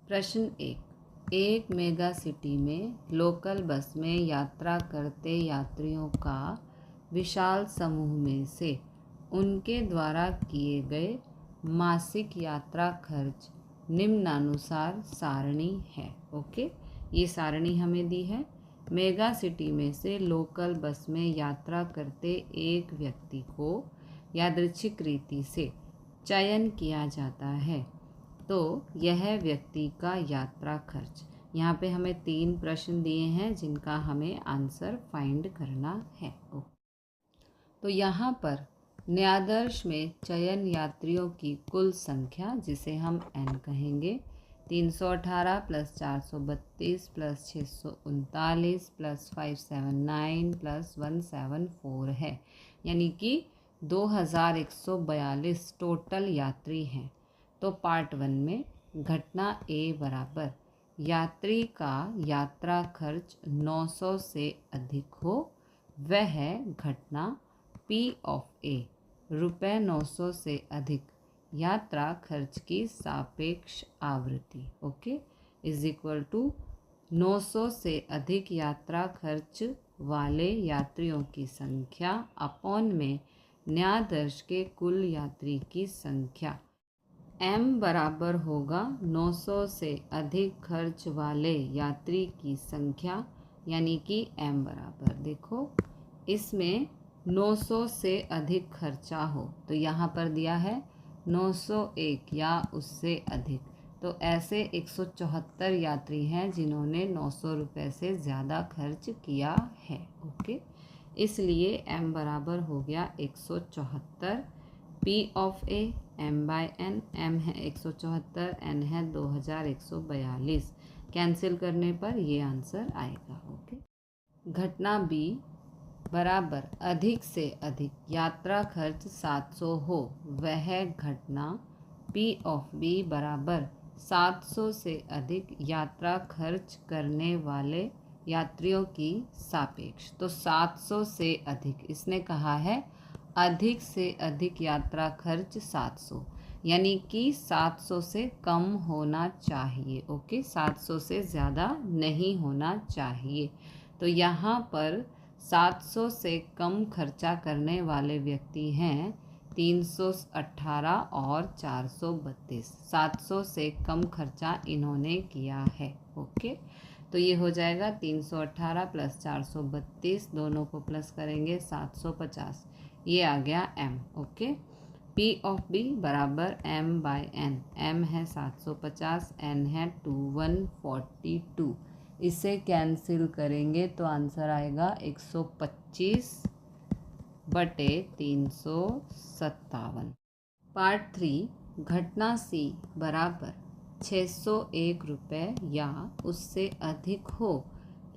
प्रश्न एक mega city में लोकल बस में यात्रा करते यात्रियों का विशाल समूह में से उनके द्वारा किए गए मासिक यात्रा खर्च निम्नानुसार सारणी है। ओके, ये सारणी हमें दी है। मेगा सिटी में से लोकल बस में यात्रा करते एक व्यक्ति को यादृच्छिक रीति से चयन किया जाता है, तो यह व्यक्ति का यात्रा खर्च। यहाँ पे हमें 3 प्रश्न दिए हैं जिनका हमें आंसर फाइंड करना है। तो यहाँ पर न्यायादर्श में चयन यात्रियों की कुल संख्या, जिसे हम n कहेंगे, 318 प्लस 432 प्लस 639 प्लस 579 प्लस 174 है, यानी कि 2142 टोटल यात्री हैं। तो पार्ट 1 में घटना ए बराबर यात्री का यात्रा खर्च 900 से अधिक हो, वह घटना P ऑफ A रुपये 900 से अधिक यात्रा खर्च की सापेक्ष आवृत्ति, ओके, इज इक्वल टू 900 से अधिक यात्रा खर्च वाले यात्रियों की संख्या अपॉन में न्यायादर्श के कुल यात्री की संख्या। m बराबर होगा 900 से अधिक खर्च वाले यात्री की संख्या, यानी कि m बराबर, देखो इसमें 900 से अधिक खर्चा हो, तो यहाँ पर दिया है 901 या उससे अधिक, तो ऐसे 174 यात्री हैं जिन्होंने 900 रुपये से ज़्यादा खर्च किया है। ओके, इसलिए m बराबर हो गया 174। P of A m/n, m है 174, n है 2142, कैंसिल करने पर ये आंसर आएगा। ओके, घटना B बराबर अधिक से अधिक यात्रा खर्च 700 हो, वह घटना P ऑफ B बराबर 700 से अधिक यात्रा खर्च करने वाले यात्रियों की सापेक्ष। तो 700 से अधिक, इसने कहा है अधिक से अधिक यात्रा खर्च 700, यानी कि 700 से कम होना चाहिए। ओके, 700 से ज़्यादा नहीं होना चाहिए। तो यहाँ पर 700 से कम खर्चा करने वाले व्यक्ति हैं 318 और 432। 700 से कम खर्चा इन्होंने किया है। ओके, तो ये हो जाएगा 318 प्लस 432, दोनों को प्लस करेंगे 750, ये आ गया m। Okay, P of B बराबर m/n, m है 750, n है 2142, इसे कैंसिल करेंगे तो आंसर आएगा 125/357। पार्ट 3 घटना C बराबर 601 रुपये या उससे अधिक हो,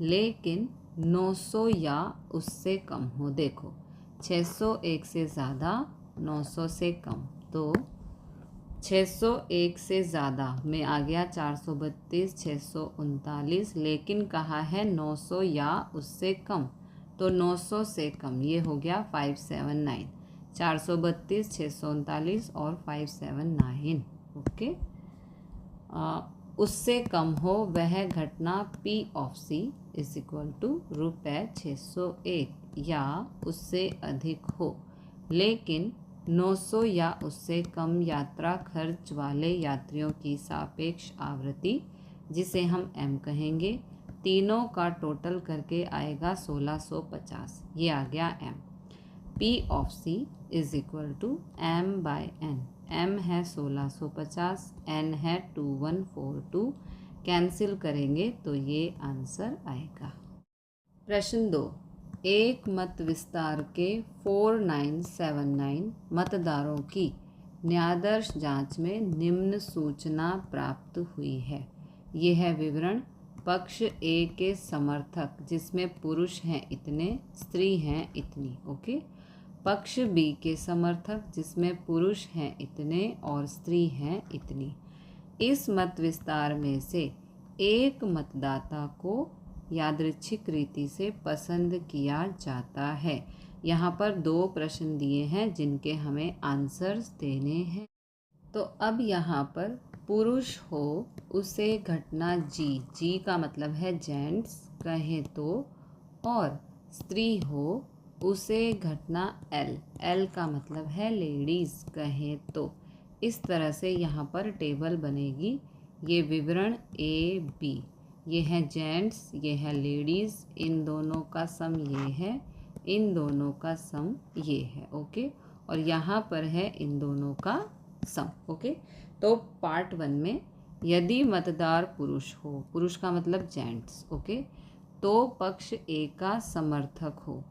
लेकिन 900 या उससे कम हो। देखो 601 से ज़्यादा, 900 से कम, तो 601 से ज़्यादा में आ गया 432, 639, लेकिन कहा है 900 या उससे कम, तो 900 से कम, ये हो गया 579, 432, 639 और 579। ओके, उससे कम हो वह घटना P of C is equal to रुपये 601 या उससे अधिक हो, लेकिन 900 या उससे कम यात्रा खर्च वाले यात्रियों की सापेक्ष आवृत्ति, जिसे हम m कहेंगे, तीनों का टोटल करके आएगा 1650, ये आ गया m। P of C is equal to m/n, m है 1650, n है 2142, कैंसिल करेंगे तो ये आंसर आएगा। प्रश्न 2, एक मत विस्तार के 4979 मतदारों की न्यायादर्श जांच में निम्न सूचना प्राप्त हुई है। यह है विवरण। पक्ष A के समर्थक, जिसमें पुरुष हैं इतने, स्त्री हैं इतनी। ओके, पक्ष B के समर्थक, जिसमें पुरुष हैं इतने और स्त्री हैं इतनी। इस मत विस्तार में से एक मतदाता को यादृच्छिक रीति से पसंद किया जाता है। यहाँ पर 2 प्रश्न दिए हैं जिनके हमें आंसर्स देने हैं। तो अब यहाँ पर पुरुष हो उसे घटना जी, जी का मतलब है जेंट्स कहें तो, और स्त्री हो उसे घटना एल, एल का मतलब है लेडीज़ कहें तो। इस तरह से यहाँ पर टेबल बनेगी। ये विवरण ए बी, ये हैं जेंट्स, ये है लेडीज़, इन दोनों का सम ये है, इन दोनों का सम ये है। ओके, और यहाँ पर है इन दोनों का सम। ओके, तो पार्ट 1 में यदि मतदार पुरुष हो, पुरुष का मतलब जेंट्स, ओके, तो पक्ष ए का समर्थक हो,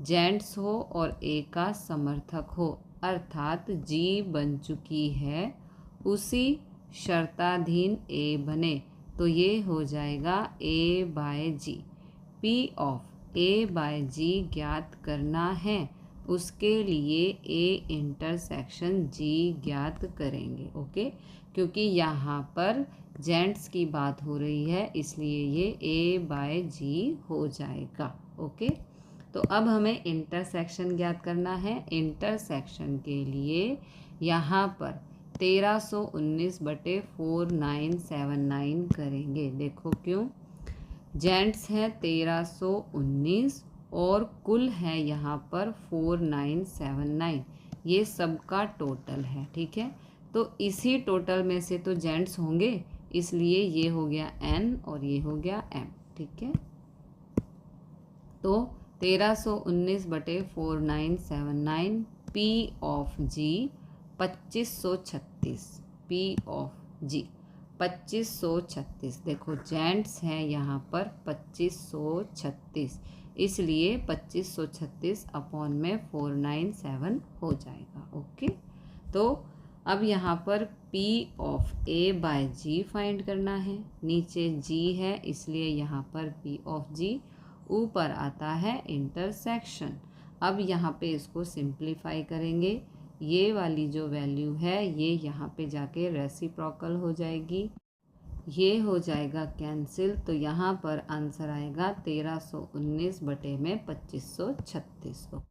जेंट्स हो और ए का समर्थक हो, अर्थात जी बन चुकी है, उसी शर्ताधीन ए बने, तो ये हो जाएगा A by G. P of A by G ज्ञात करना है, उसके लिए ए इंटरसेक्शन जी ज्ञात करेंगे। ओके, क्योंकि यहाँ पर जेंट्स की बात हो रही है इसलिए ये ए बाय जी हो जाएगा। ओके, तो अब हमें इंटरसेक्शन ज्ञात करना है। इंटरसेक्शन के लिए यहाँ पर 1319 बटे 4979 करेंगे। देखो क्यों, जेंट्स हैं 1319 और कुल है यहाँ पर 4979, ये सबका टोटल है। ठीक है, तो इसी टोटल में से तो जेंट्स होंगे, इसलिए ये हो गया एन और ये हो गया एम। ठीक है, तो 1319 बटे 4979 P of G 2536, P of G 2536। देखो जेंट्स हैं यहाँ पर 2536, इसलिए 2536 अपॉन में 497 हो जाएगा। ओके, तो अब यहाँ पर P of A by G find करना है। नीचे G है इसलिए यहाँ पर P ऑफ G, ऊपर आता है इंटरसेक्शन। अब यहाँ पे इसको सिंप्लीफाई करेंगे, ये वाली जो वैल्यू है ये यहाँ पे जाके रेसिप्रोकल हो जाएगी, ये हो जाएगा कैंसिल, तो यहाँ पर आंसर आएगा 1319 बटे में 2536।